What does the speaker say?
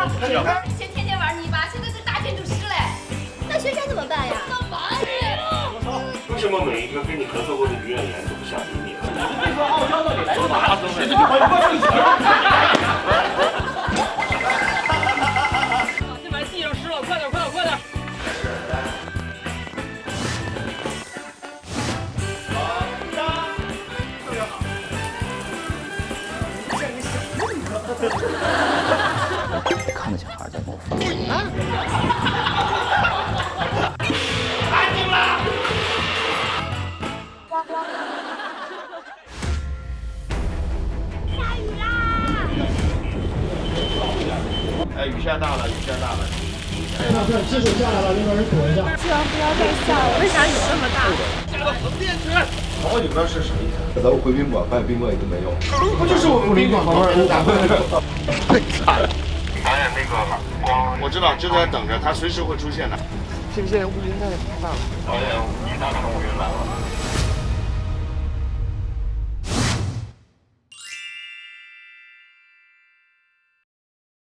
以前天天玩泥巴，现在是大建筑师嘞。那学生怎么办呀？干嘛呀？为什么每一个跟你合作过的女演员都不想理你？你说傲娇到底来自哪？先把地上湿了，快点，快点，快点！看着小孩在跟我发。安静啦！下雨啦！哎，雨下大了，雨下大了。看，积水下来了，那边人躲一下。希望不要再下了。为啥雨这么大？加个横电池。我也不知道是什么意思。咱们回宾馆发现宾馆已经没有，不就是我们宾馆旁边打的？太惨了。导演那个光，我知道，就在等着，他随时会出现的。这个现在乌云太大了。导演，一大场乌云来了。